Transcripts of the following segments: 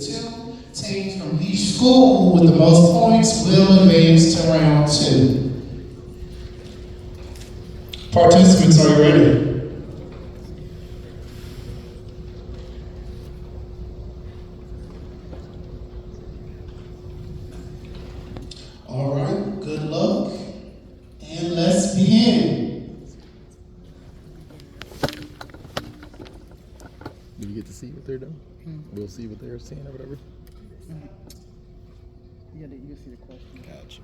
two teams from each school with the most points will advance to round 2. Participants, are you ready? All right, good luck, and let's begin. Do you get to see what they're doing? We'll see what they're saying or whatever. Yeah, you can see the question. Gotcha.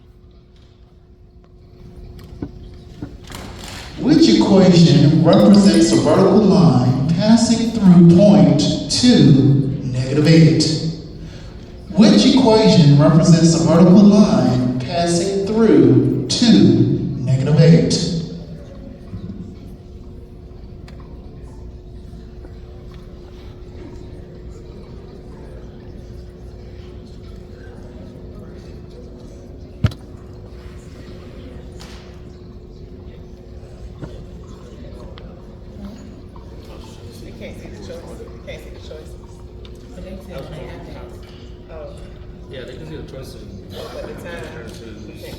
Which equation represents a vertical line passing through point 2, -8? Which equation represents a vertical line passing through 2, -8? Yeah, they can see the choices. At the time. Okay.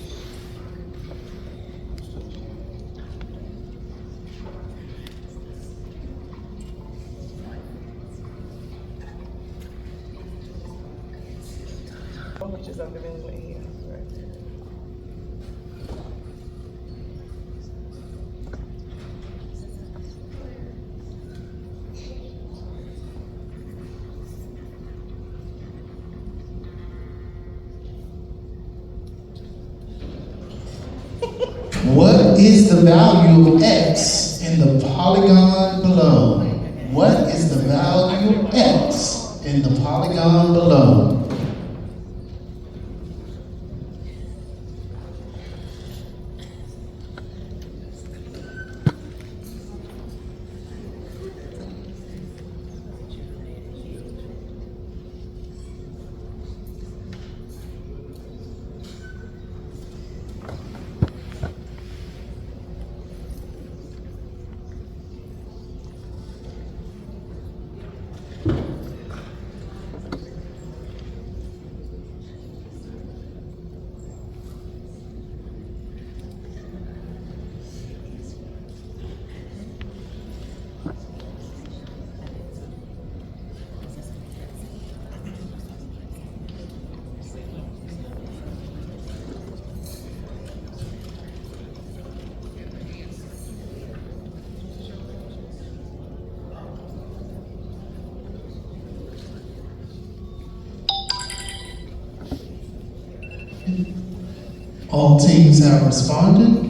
Which is under in here, right? What is the value of x in the polygon below? What is the value of x in the polygon below? All teams have responded.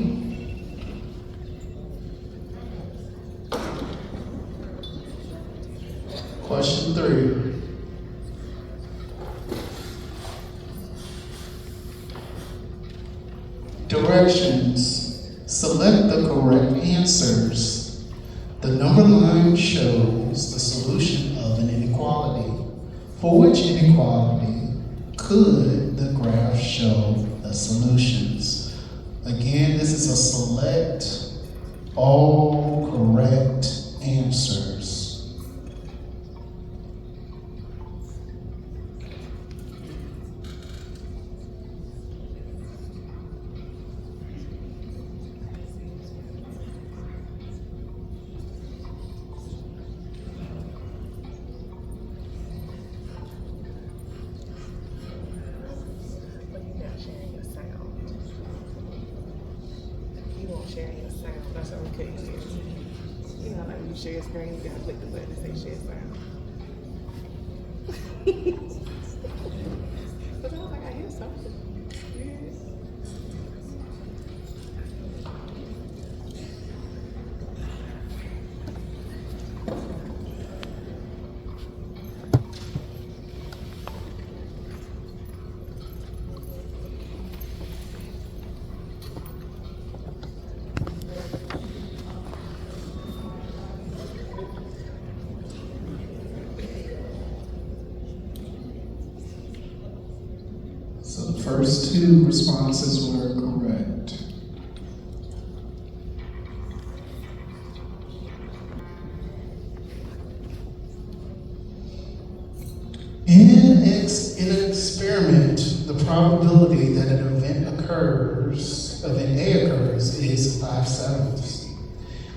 Question 3. Directions. Select the correct answers. The number line shows the solution of an inequality. For which inequality could the graph show the solutions? Again, this is a select all correct answers. Sharing your sound. That's okay. You know, like when you share a screen, you gotta click the button and say share sound. But I was like, I hear something. Yeah. So the first 2 responses were correct. In in an experiment, the probability that an event A occurs is 5/7.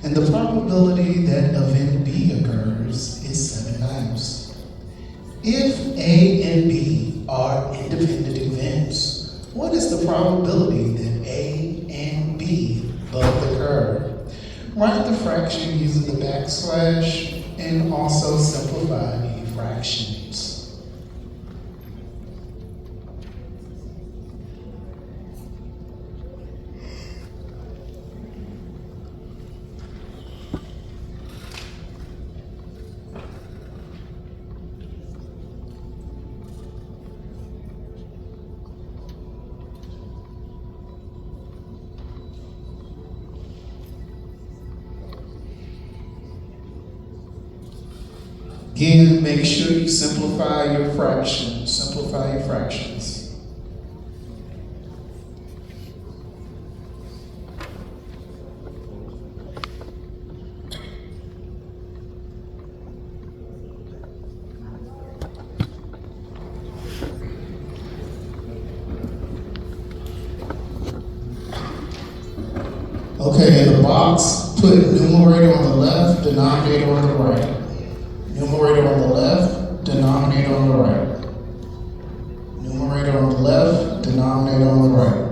And the probability that event B occurs is 7/9. If A and B are independent events, what is the probability that A and B both occur? Write the fraction using the backslash and also simplify any fractions. Again, make sure you simplify your fractions. Simplify your fractions. Okay, in the box, put numerator on the left, denominator on the right. Numerator on the left, denominator on the right. Numerator on the left, denominator on the right.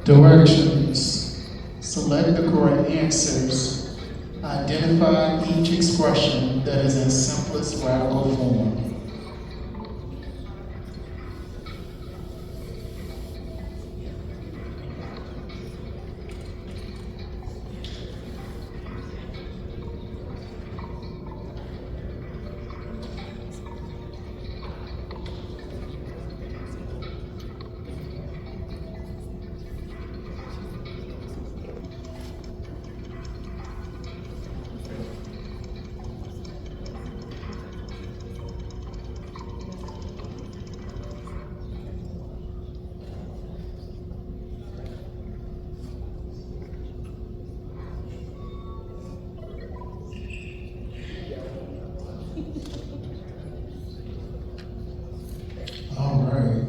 Directions. Select the correct answers. Identify each expression that is in simplest radical form. All right.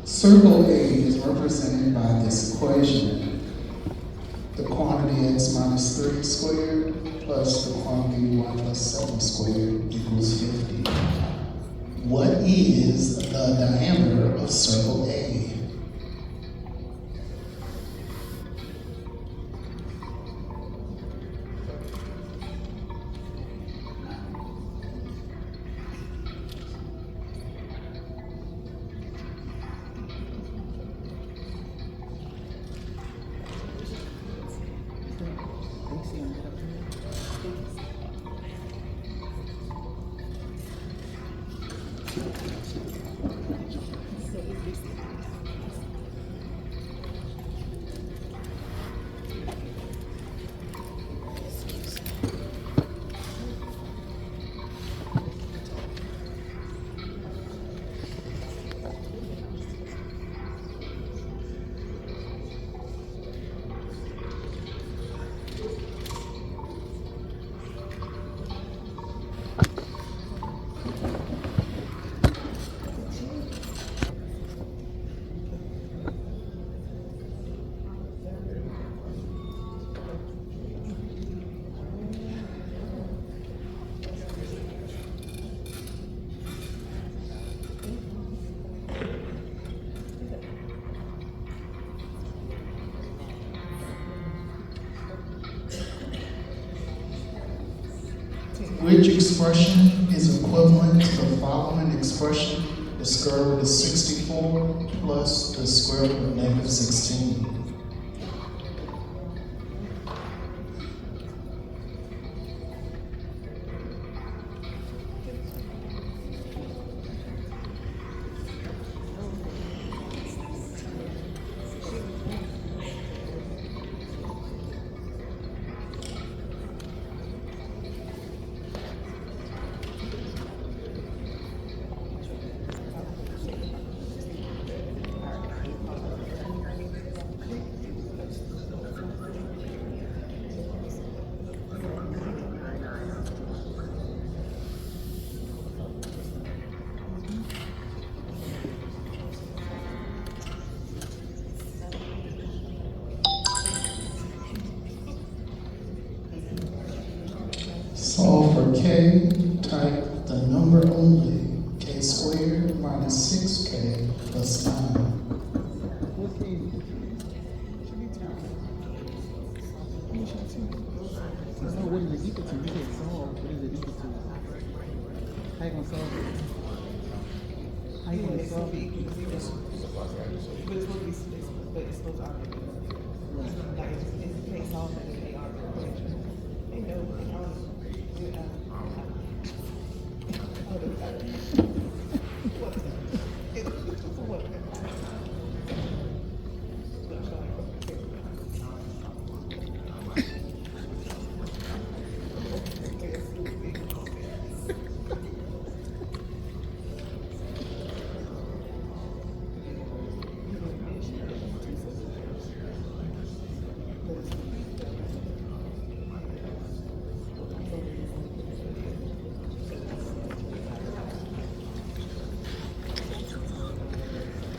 Circle A is represented by this equation. The quantity x minus 3 squared plus the quantity 1 plus 7 squared equals 50. What is the diameter of circle A? Which expression is equivalent to the following expression? The square root is 64 plus the square root of negative 16. Solve for k, type the number only, k squared minus 6k plus 9. What k? Should be 2. So what is it equal to? You can't solve. What is it equal to? How you gonna solve it? How you gonna solve it? But it's supposed to be split, but it's supposed to already be. Like, it's they solve it, they already. They know, they already.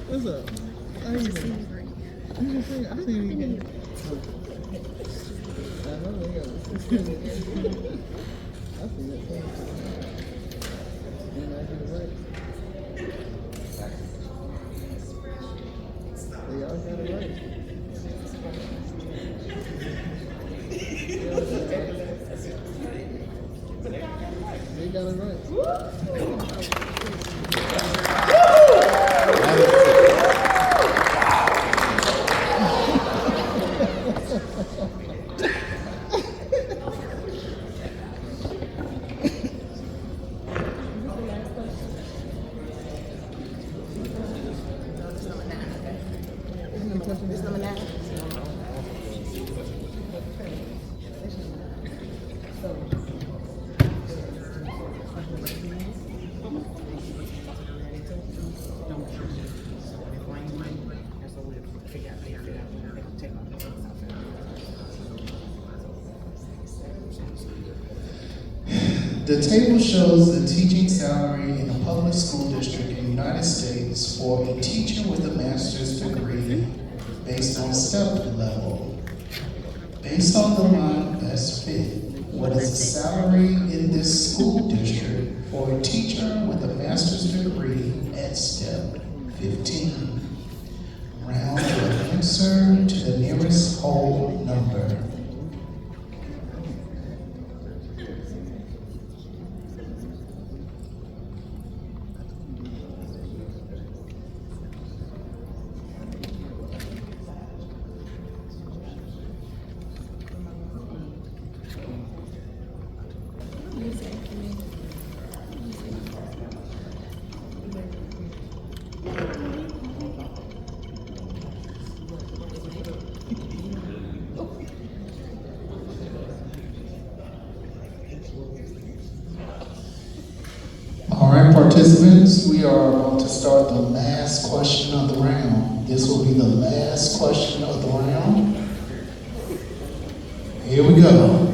What's up? I ain't even. I see you again. I know they got it. I see that thing. And I get it right. They all got it right. They got it right. It's number 9. The table shows the teaching salary in a public school district in the United States for a teacher with a master's degree based on step level. Based on the line best fit, what is the salary in this school district for a teacher with a master's degree at step 15? Round your answer to the nearest whole number. All right, participants, we are about to start the last question of the round. This will be the last question of the round. Here we go.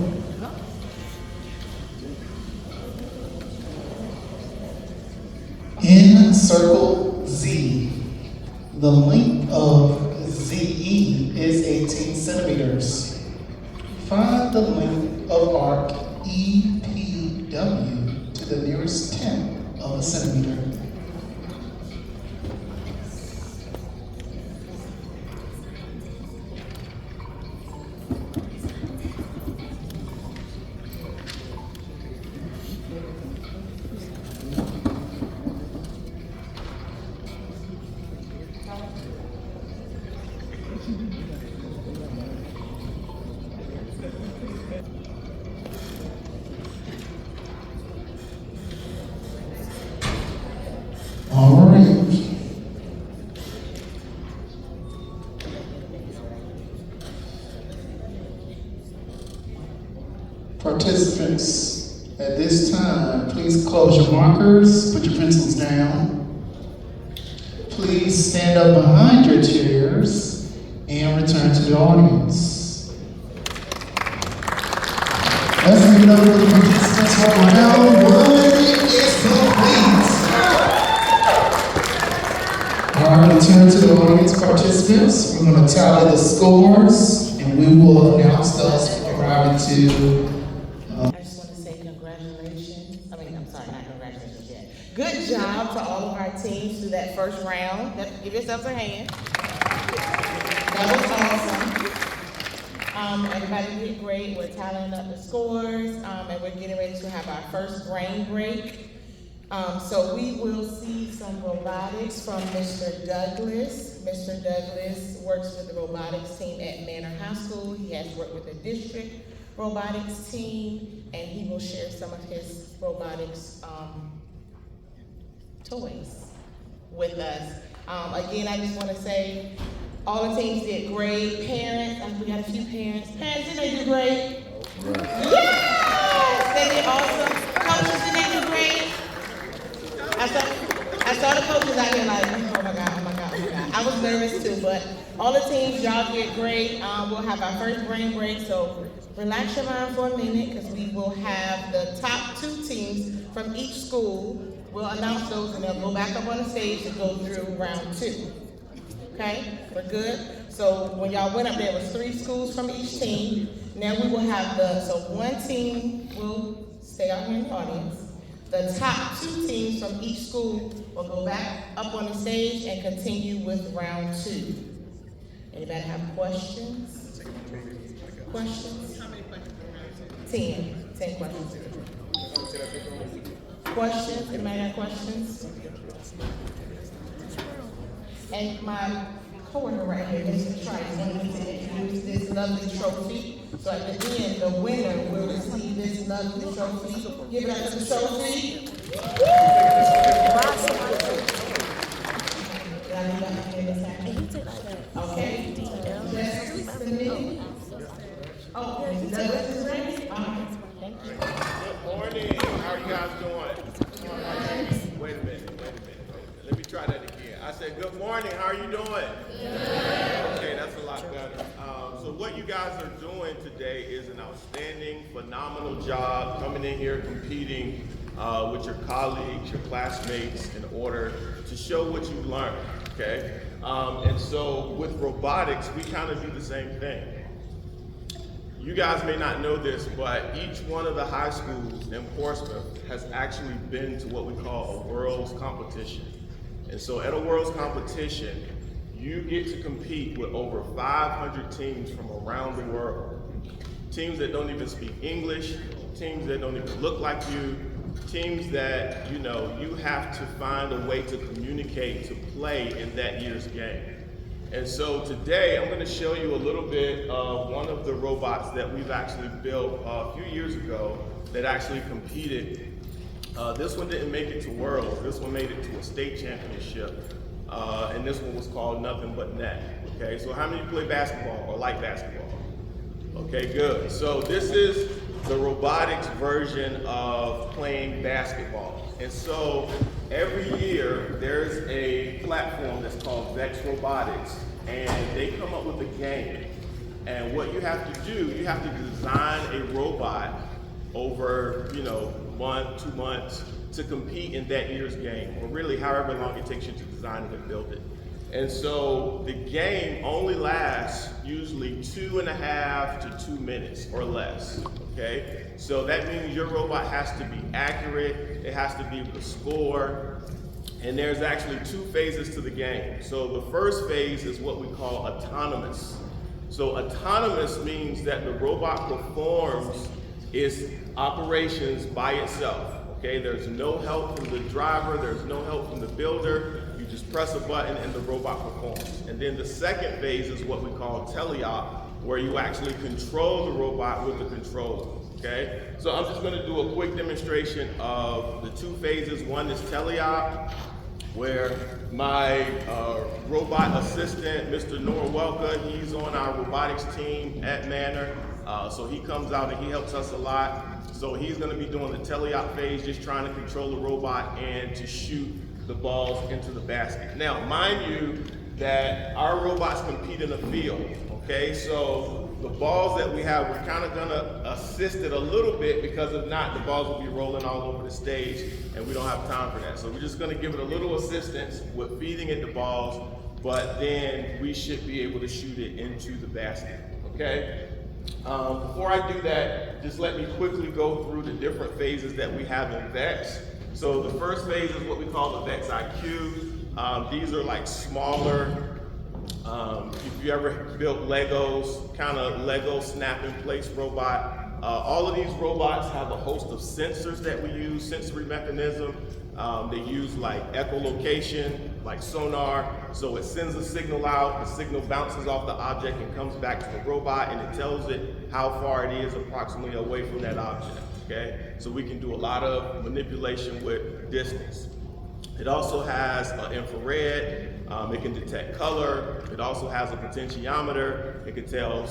In circle Z, the length of ZE is 18 centimeters. Find the length of arc EPW to the nearest tenth of a centimeter. Participants, at this time, please close your markers, put your pencils down. Please stand up behind your chairs and return to the audience. Let's give it up for the participants for round one is complete. All right, return to the audience participants. We're going to tally the scores and we will announce those prior to. I just want to say congratulations. I'm sorry, not congratulations yet. Good job to all of our teams through that first round. Give yourselves a hand. That was awesome. Everybody did great. We're tallying up the scores, and we're getting ready to have our first brain break. So we will see some robotics from Mr. Douglas. Mr. Douglas works with the robotics team at Manor High School. He has worked with the district robotics team, and he will share some of his robotics toys with us. Again, I just want to say all the teams did great. Parents, we got a few parents. Parents, did they do great? Yes! They did awesome. Coaches, did they do great? I saw the coaches out here like, oh my God, oh my God, oh my God. I was nervous too, but all the teams, y'all did great. We'll have our first brain break, so relax your mind for a minute because we will have the top 2 teams from each school. We'll announce those and they'll go back up on the stage to go through round 2. Okay, we're good? So when y'all went up there, was 3 schools from each team. Now we will have so one team will stay out here in the audience. The top 2 teams from each school will go back up on the stage and continue with round 2. Anybody have questions? Questions? How many questions? 10 questions. Questions? Anybody got questions? And my coworker right here, Mr. Trice, is going to introduce this lovely trophy. So at the end, the winner will receive this lovely trophy. Give it up to the trophy. Okay. Just submit. Oh, Douglas is ready? Thank you. Good morning. How are you guys doing? Wait a minute. Let me try that again. I said, good morning. How are you doing? Okay, that's a lot better. So what you guys are doing today is an outstanding, phenomenal job coming in here competing with your colleagues, your classmates in order to show what you learned, okay? And so with robotics, we kind of do the same thing. You guys may not know this, but each one of the high schools in Portsmouth has actually been to what we call a world's competition. And so at a world's competition, you get to compete with over 500 teams from around the world. Teams that don't even speak English, teams that don't even look like you, teams that, you have to find a way to communicate, to play in that year's game. And so today, I'm gonna show you a little bit of one of the robots that we've actually built a few years ago that actually competed. This one didn't make it to Worlds. This one made it to a state championship. And this one was called Nothing But Net. Okay, so how many play basketball or like basketball? Okay, good. So this is the robotics version of playing basketball. And so every year there's a platform that's called Vex Robotics, and they come up with a game. And what you have to do, you have to design a robot over, 1, 2 months to compete in that year's game, or really however long it takes you to design it and build it. And so the game only lasts usually 2.5 to 2 minutes or less, okay? So that means your robot has to be accurate, it has to be able to score, and there's actually 2 phases to the game. So the first phase is what we call autonomous. So autonomous means that the robot performs its operations by itself. Okay, there's no help from the driver, there's no help from the builder. You just press a button and the robot performs. And then the second phase is what we call teleop, where you actually control the robot with the controller. Okay, so I'm just going to do a quick demonstration of the 2 phases. One is teleop, where My robot assistant, Mr. Noah Welka, he's on our robotics team at Manor. So he comes out and he helps us a lot. So he's gonna be doing the teleop phase, just trying to control the robot and to shoot the balls into the basket. Now, mind you that our robots compete in the field, okay? So the balls that we have, we're kind of gonna assist it a little bit, because if not, the balls will be rolling all over the stage and we don't have time for that. So we're just gonna give it a little assistance with feeding it the balls, but then we should be able to shoot it into the basket, okay? Before I do that, just let me quickly go through the different phases that we have in VEX. So the first phase is what we call the VEX IQ. These are like smaller, if you ever built Legos, kind of Lego snap in place robot. All of these robots have a host of sensors that we use, sensory mechanism. They use like echolocation, like sonar. So it sends a signal out, the signal bounces off the object and comes back to the robot, and it tells it how far it is approximately away from that object, okay? So we can do a lot of manipulation with distance. It also has infrared, it can detect color. It also has a potentiometer. It can tell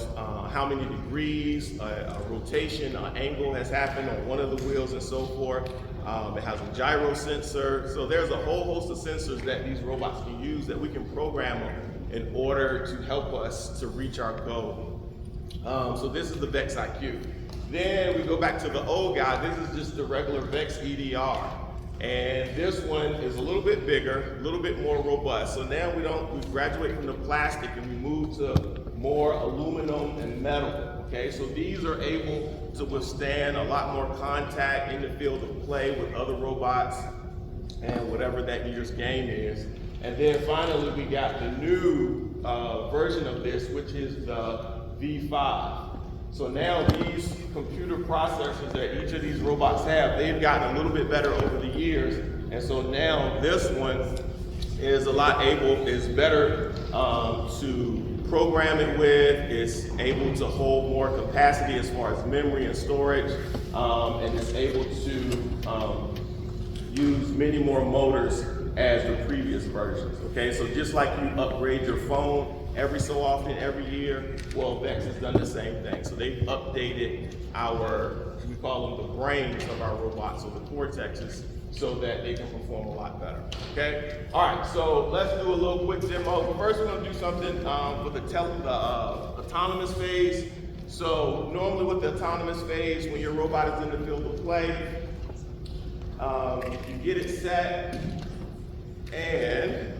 how many degrees a rotation, an angle has happened on one of the wheels and so forth. It has a gyro sensor. So there's a whole host of sensors that these robots can use that we can program them in order to help us to reach our goal. So this is the VEX IQ. Then we go back to the old guy. This is just the regular VEX EDR. And this one is a little bit bigger, a little bit more robust. So now we graduate from the plastic and we move to more aluminum and metal, okay? So these are able to withstand a lot more contact in the field of play with other robots and whatever that year's game is. And then finally, we got the new version of this, which is the V5. So now these computer processors that each of these robots have, they've gotten a little bit better over the years. And so now this one is is better to program it with. It's able to hold more capacity as far as memory and storage, and it's able to use many more motors as the previous versions, okay? So just like you upgrade your phone every so often, every year, well, VEX has done the same thing. So they've updated we call them the brains of our robots, or the cortexes, so that they can perform a lot better, okay? All right, so let's do a little quick demo. But first we're gonna do something for the autonomous phase. So normally with the autonomous phase, when your robot is in the field of play, you get it set, and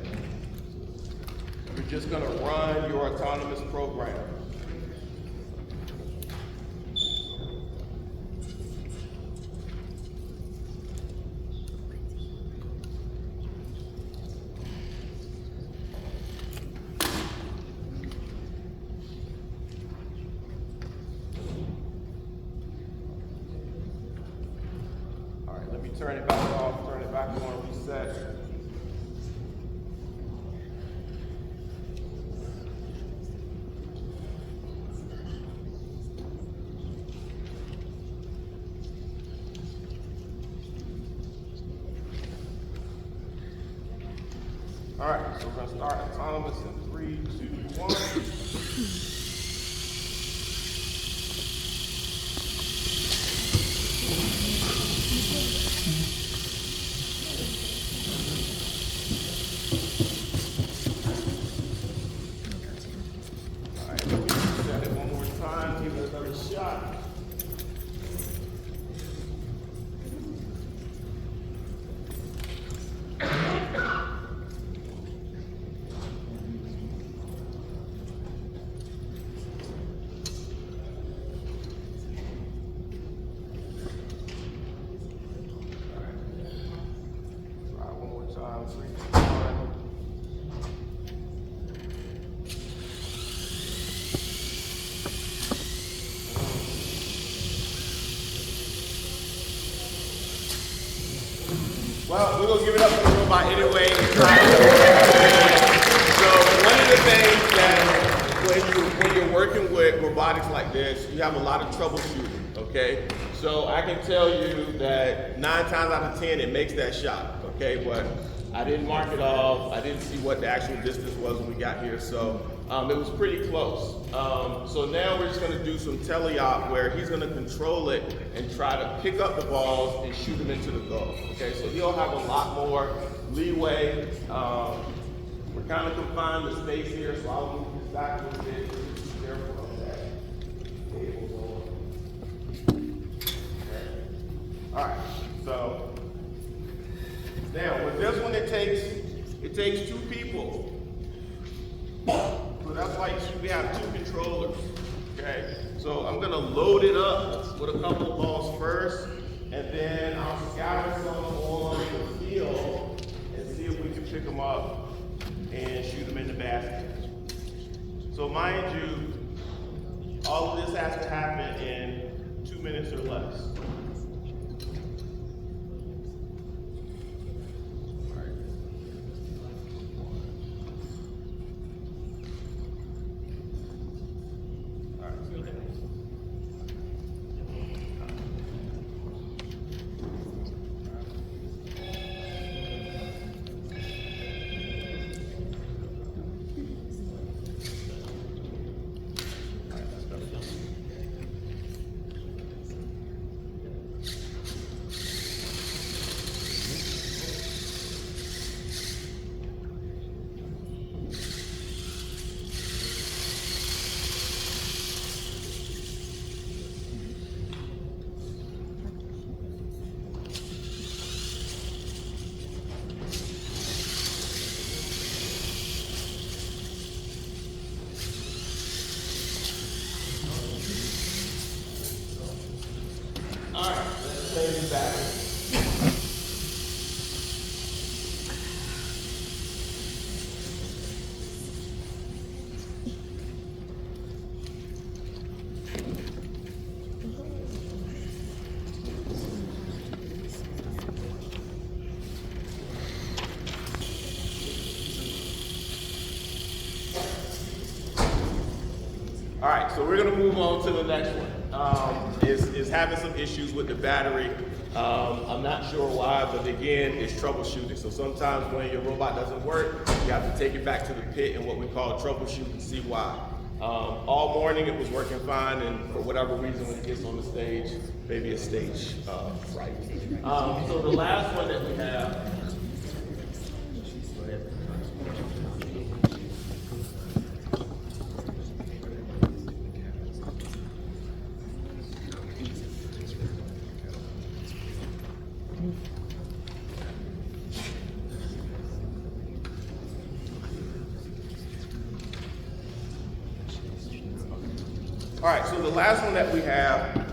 you're just gonna run your autonomous program. All right, let me turn it back off, turn it back on, reset. All right, so we're gonna start autonomous in 3, 2, 1. All right, let me set it one more time, give it another shot. Well, we're gonna give it up for the robot anyway. So one of the things that when you're working with robotics like this, you have a lot of troubleshooting, okay? So I can tell you that 9 times out of 10, it makes that shot, okay? But I didn't mark it off. I didn't see what the actual distance was when we got here, so it was pretty close. So now we're just going to do some teleop where he's going to control it and try to pick up the balls and shoot them into the goal. Okay, so he'll have a lot more leeway. We're kind of confined to space here, so I'll move this back a little bit. Be careful of that. All right, so now with this one, it takes two people. So that's why we have two controllers. Okay, so I'm gonna load it up with a couple of balls first, and then I'll scatter some on the field and see if we can pick them up and shoot them in the basket. So mind you, all of this has to happen in 2 minutes or less. All right, so we're gonna move on to the next one. Is having some issues with the battery. I'm not sure why, but again, it's troubleshooting. So sometimes when your robot doesn't work, you have to take it back to the pit and what we call troubleshoot and see why. All morning it was working fine, and for whatever reason, when it gets on the stage, maybe a stage fright. So the last one that we have. All right, so the last one that we have,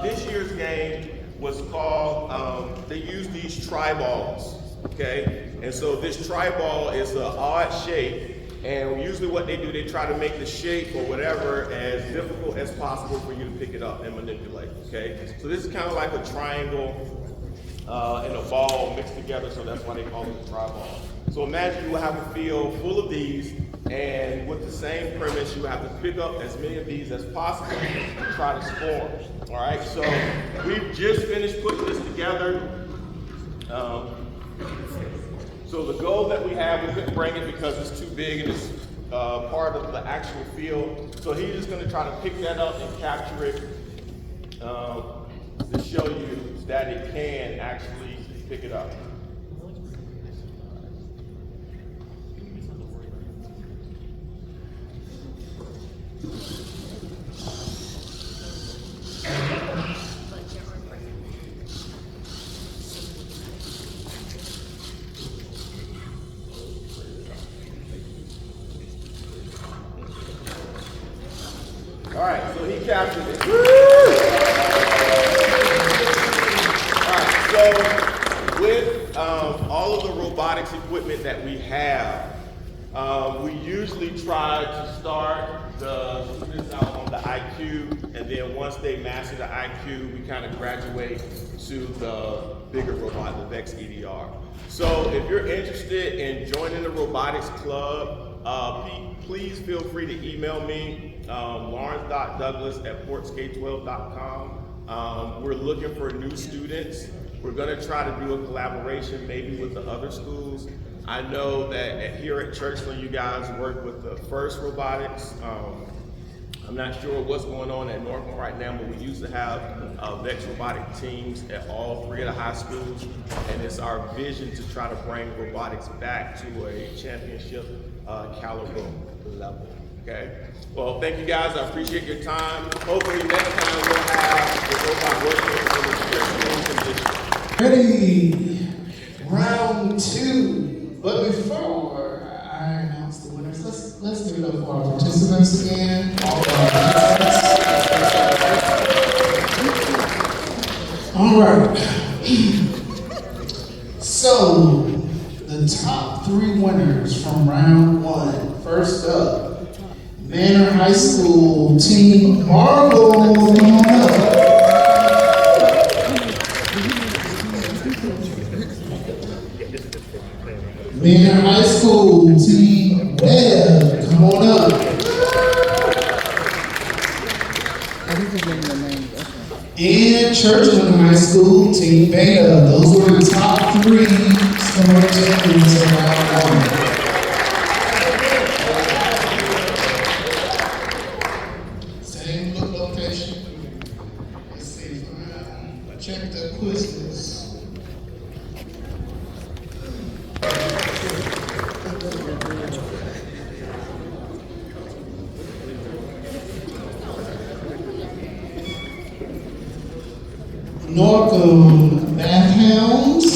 this year's game was called, they use these tri-balls, okay? And so this tri-ball is an odd shape, and usually what they do, they try to make the shape or whatever as difficult as possible for you to pick it up and manipulate, okay? So this is kind of like a triangle and a ball mixed together, so that's why they call it a tri-ball. So imagine you will have a field full of these, and with the same premise, you have to pick up as many of these as possible to try to score. All right, so we've just finished putting this together. So the goal that we have, we couldn't bring it because it's too big and it's part of the actual field. So he's just gonna try to pick that up and capture it to show you that it can actually pick it up. All right, so he captured it. Woo! All right, so with all of the robotics equipment that we have, we usually try to start the students out on the IQ, and then once they master the IQ, we kind of graduate to the bigger robot, the VEX EDR. So if you're interested in joining the robotics club, please feel free to email me, lawrence.douglas@portsk12.com. We're looking for new students. We're going to try to do a collaboration maybe with the other schools. I know that here at Churchland, you guys work with the FIRST Robotics. I'm not sure what's going on at Norfolk right now, but we used to have VEX robotic teams at all 3 of the high schools, and it's our vision to try to bring robotics back to a championship caliber level. Okay. Well, thank you guys. I appreciate your time. Hopefully next time we'll have the robot working in the condition. Ready, round 2. But before I announce the winners, let's give it up for our participants again. All right. So the top 3 winners from round 1. First up, Manor High School Team Marvel. Come on up. Manor High School Team Webb, come on up. And Churchland High School Team Beta. Those were the top 3 scoring champions in round 1. Same location. Let's see. Check the quizzes. Norcom Bath Hounds,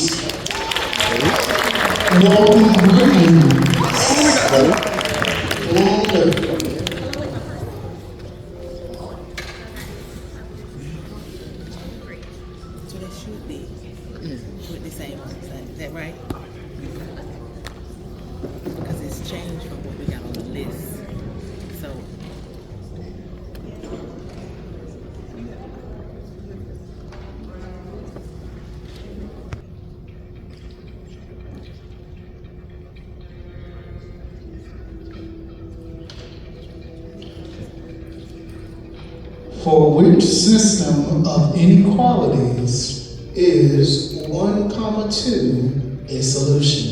Norcom Greens, So they should be with the same ones. Is that right? Because it's changed from what we got on the list. So. For which system of inequalities is 1, 2 a solution?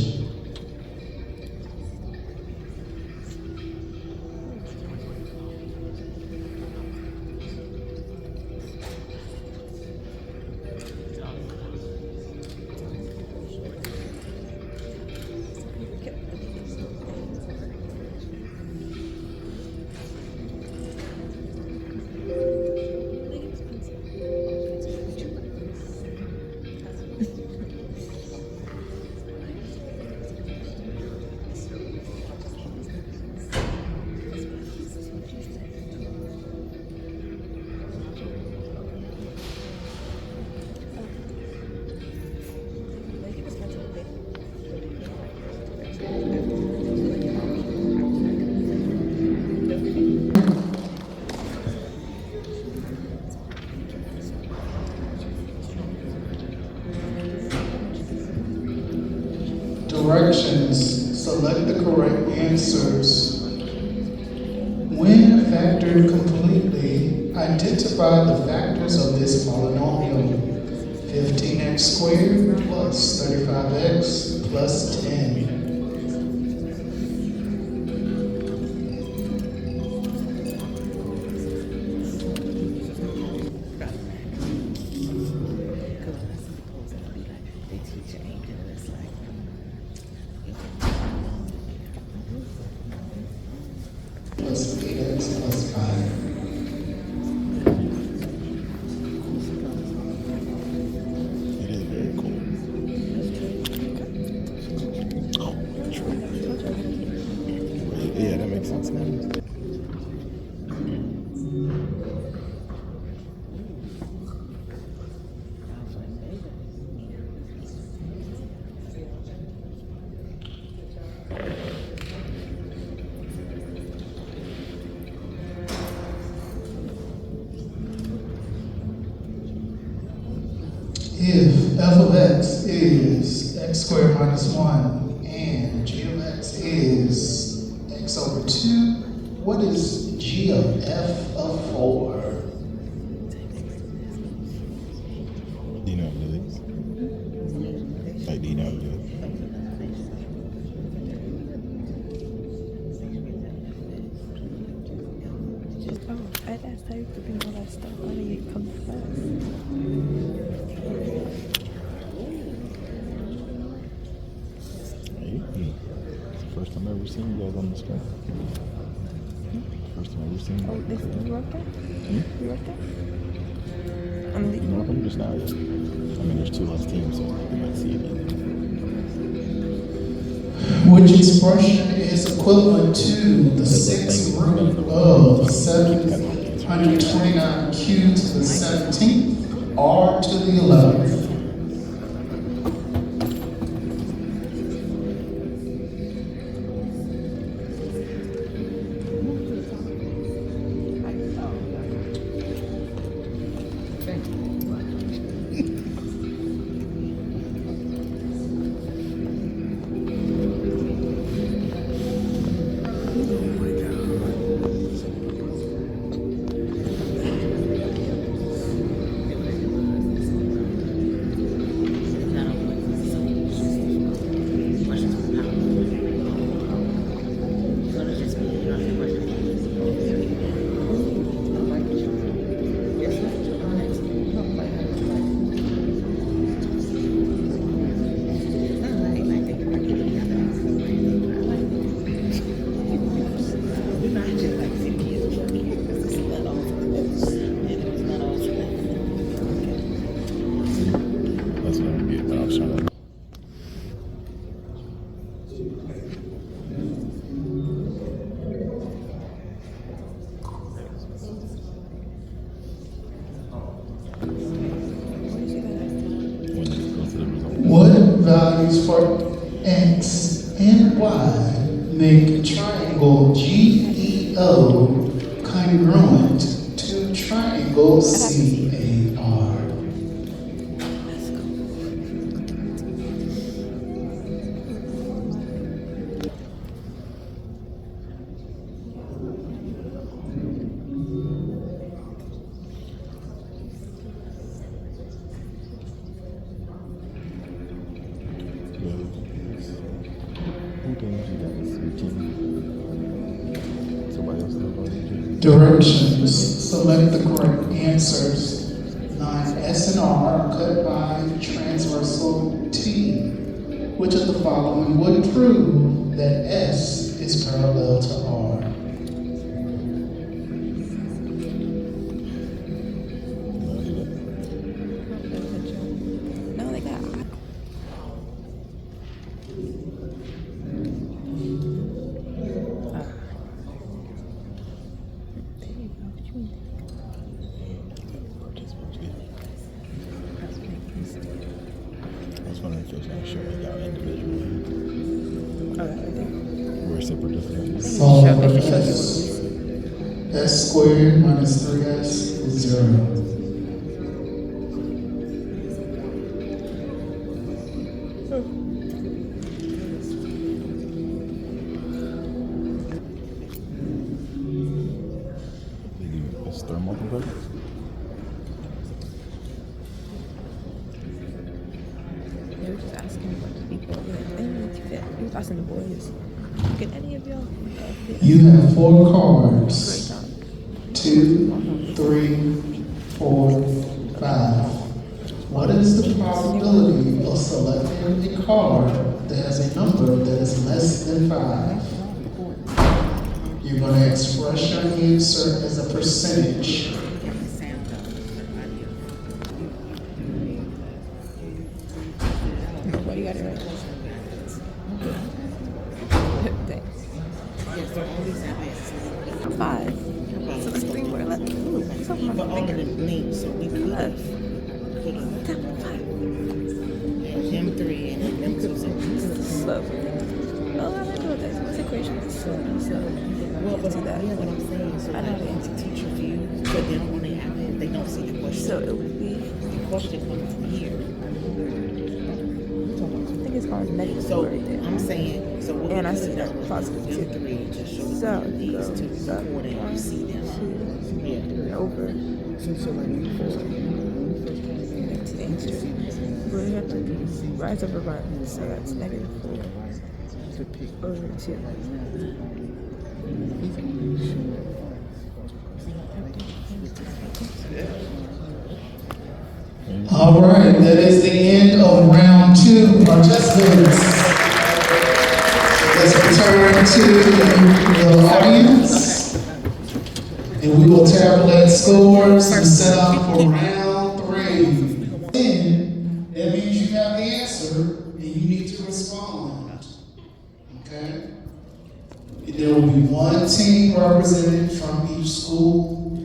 Directions. Select the correct answers. When factored completely, identify the factors of this polynomial. 15x squared plus 35x plus 10. Plus 8x plus 5. It is very cool. Oh, true. Yeah, that makes sense now. If f of x is x squared minus 1 and g of x is x over 2, what is g of f of 4? Do you know what it is? fat ass type to bring all that stuff. I need to come to class. Hey, it's the first time I've ever seen you guys on the screen. First time I've ever seen you. Oh, this you work there? You work there? No, I'm just now. Yeah. I mean, there's two less teams, so we might see it again. Which expression is equivalent to the 6th root of 729q to the 17th r to the 11th? What values for x and y make triangle GEO congruent to triangle CAR? Directions. Select the correct answers. Line S and R are cut by transversal T. Which of the following would prove that S is parallel to R? No, they got. Solve for S. S squared minus 3S is 0. It's thermal converter. They were just asking a bunch of people. He was asking the boys, can any of y'all fit? You have 4 cards. 2, 3, 4, 5. What is the probability of selecting a card that has a number that is less than 5? You're going to express your answer as a percentage. What do you got it right? Thanks. 5. 6, 3, 4, 11. Ooh, something But all of bigger. them linked, so we could have put them 3 and them 2. Slow. Oh, I don't know this. This equation is slow. So, Well, but do that. yeah, what I'm saying, so I know. like the teacher view, but then when they have it, they don't see the question. So it would be, The question comes from here. I think it's called negative So 4 right there. I'm saying, so what And I we see could that have done positive was them 2. 3 to show So, these go 2 up, before they 1, see them. 2, Yeah. over, So like when you first came in, next to the answer. We have to rise over 1, so that's negative 4 to pick over 2. All right, that is the end of round 2. Participants, let's return to the audience. And we will tabulate scores and set up for round 3. Then, that means you have the answer and you need to respond. Okay? There will be one team represented from each school,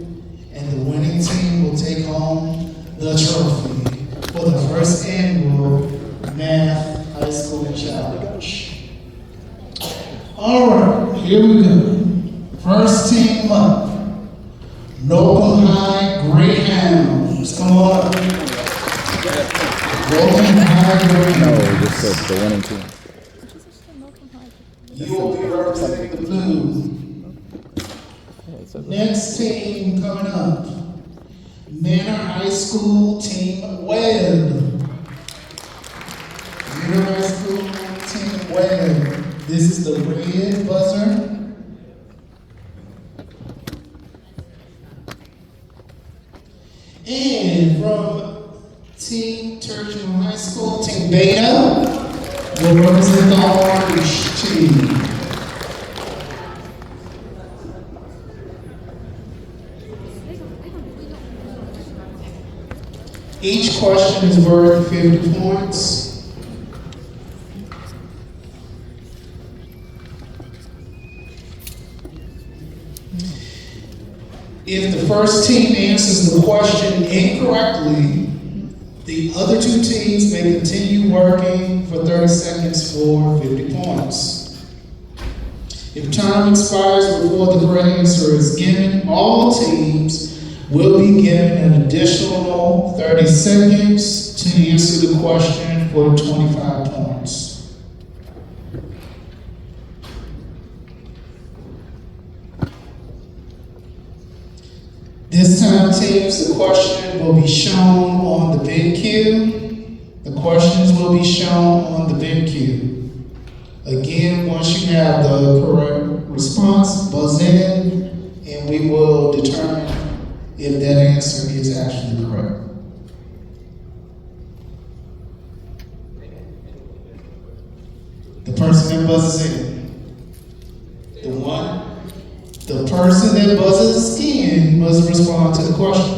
and the winning team will take home the trophy for the first annual Math High School Challenge. All right, here we go. First team up. Norcom High Greyhounds. Come on up. Norcom High Greyhounds. No, just the winning team. You will be representing the blue. Next team coming up. Manor High School Team Web. Manor High School Team Web. This is the red buzzer. And from Team Churchland High School, Team Beta will represent the orange team. Each question is worth 50 points. If the first team answers the question incorrectly, the other two teams may continue working for 30 seconds for 50 points. If time expires before the correct answer is given, all teams will be given an additional 30 seconds to answer the question for 25 points. This time, teams, the question will be shown on the bid queue. The questions will be shown on the bid queue. Again, once you have the correct response, buzz in, and we will determine if that answer is actually correct. The person that buzzes in. The person that buzzes in must respond to the question.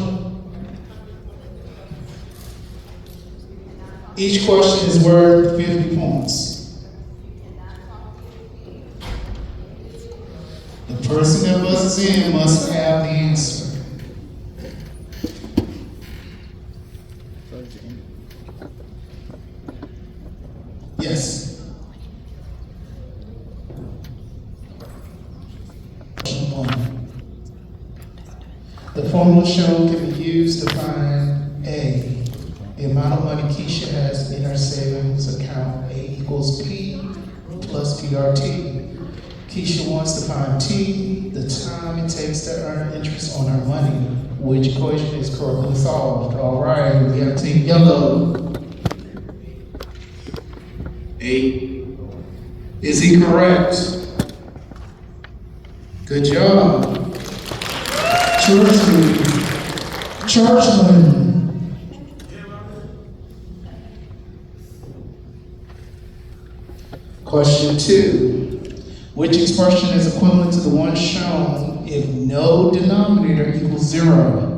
Each question is worth 50 points. The person that buzzes in must have the answer. Yes. The formula shown can be used to find A, the amount of money Keisha has in her savings account. A equals P plus PRT. Keisha wants to find T, the time it takes to earn interest on her money. Which equation is correctly solved? All right, we have Team Yellow. 8. Is he correct? Good job. Churchland. Question 2. Which expression is equivalent to the one shown if no denominator equals 0?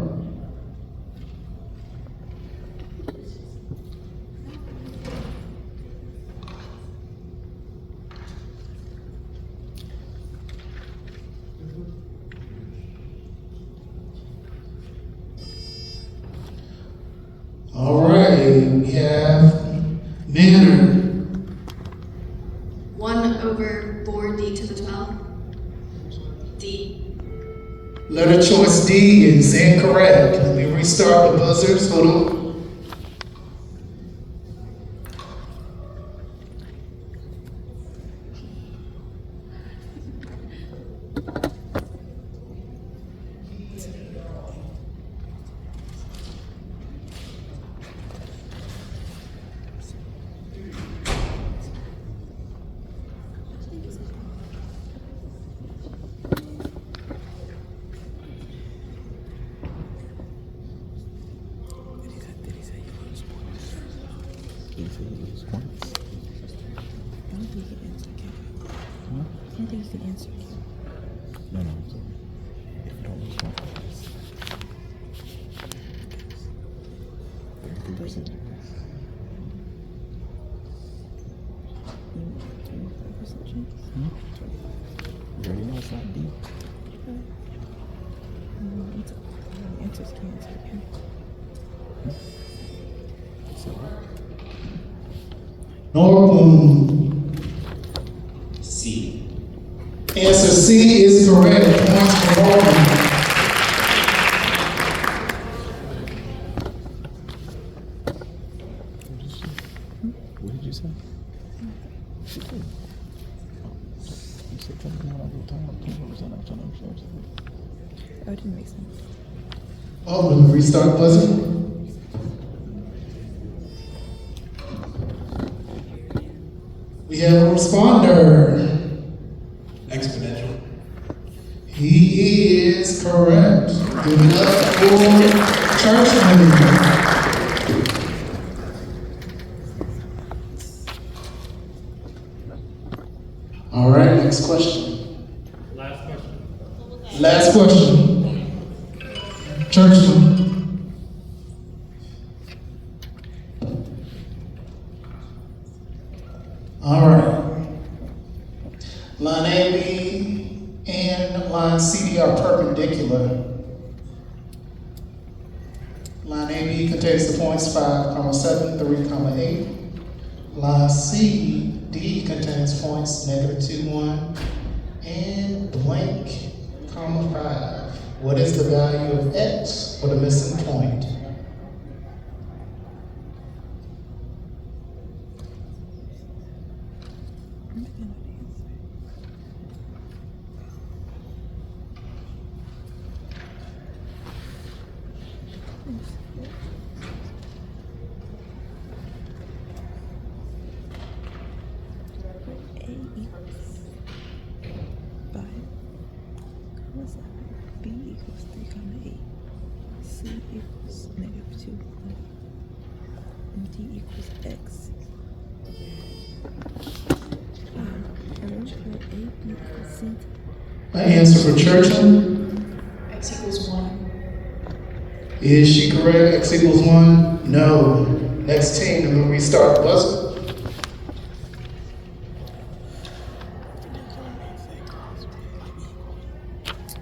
All right, we have Manor. 1/4D to the 12. D. Letter choice D is incorrect. Let me restart the buzzers. Hold on. say you lose points. I don't think you can answer, Karen. Huh? I don't think you can answer, Karen. No, I'm sorry. If you don't lose points, 33%. You 25% chance? Hmm? You already know it's not D. Answers can answer, Karen. So what? Northern C. Answer C is correct. Points for Northern. What did you say? She said. You said something when I was talking about 20%. I'm trying to understand what you said. Oh, it didn't make sense. Oh, let me restart buzzer. We have a responder. Exponential. He is correct. Give it up for Churchland. All right, next question. Last question. Last question. Churchland. All right. Line AB and line CD are perpendicular. Line AB contains the points 5, 7, 3, 8. Line CD contains points -2, 1, and blank, 5. What is the value of X for the missing point? A equals 5, 7. B equals 3, 8. C equals -2, 1. And D equals X. Arrange for A, B equals C. My answer for Churchland. X equals 1. Is she correct? X equals 1? No. Next team, I'm gonna restart the buzzer.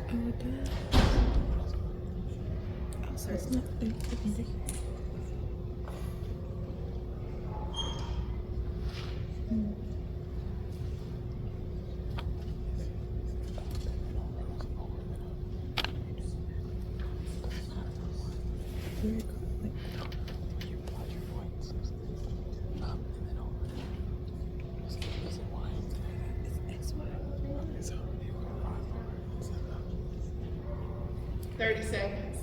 Oh, it does. Oh, so it's not perpendicular. Very good. Like, You plot your points. Up and then over. Is it Y? it's XY. So you go 5 over. 7 up. 30 seconds.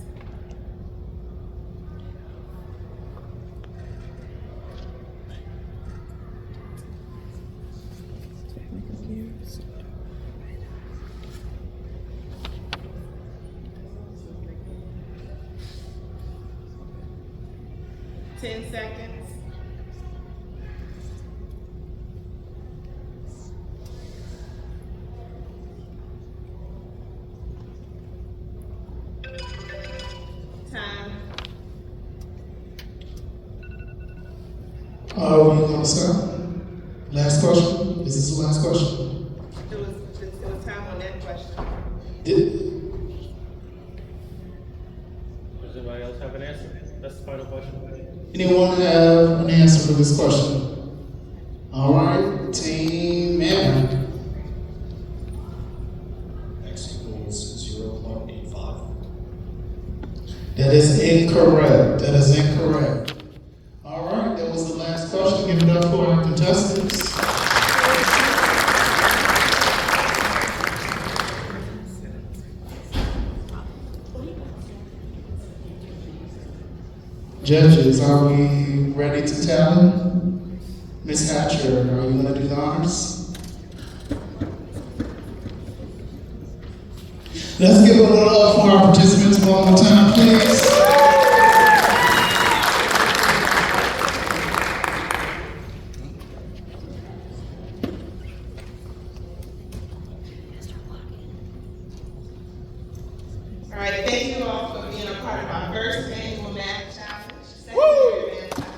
My computer is so dark. 10 seconds. Time. Are we gonna start? Last question? Is this the last question? It was time on that question. Does anybody else have an answer? That's the final question. Anyone have an answer for this question? All right, team man. X equals 0.85. That is incorrect. That is incorrect. All right, that was the last question. Give it up for our contestants. Judges, are we ready to tally? Ms. Hatcher, are you going to do the honors? Let's give a little love for our participants one more time, please. All right, thank you all for being a part of our first annual math challenge. Second year math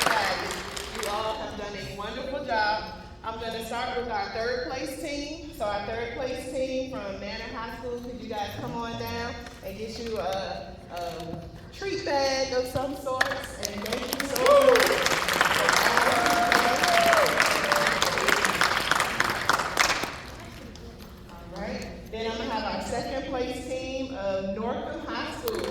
challenge. You all have done a wonderful job. I'm going to start with our third place team. So our third place team from Manor High School, could you guys come on down and get you a treat bag of some sort? And thank you so much. All right. Then I'm going to have our second place team of Northam High School.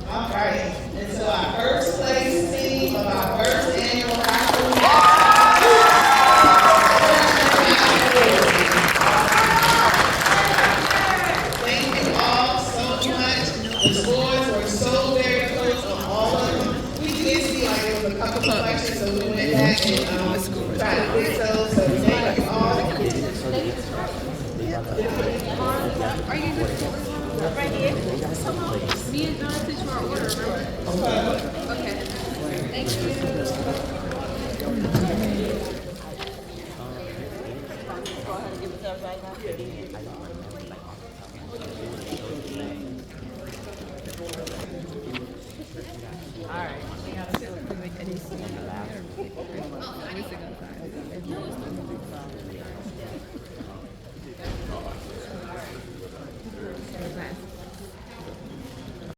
All right, and so our first place team of our first annual high school. Thank you all so much. The scores were so very close on all of them. We did see like there was a couple of questions, so we went back and tried to fix those. So thank you all. Are you right here? Me and Jonathan to our order, remember? Okay. Thank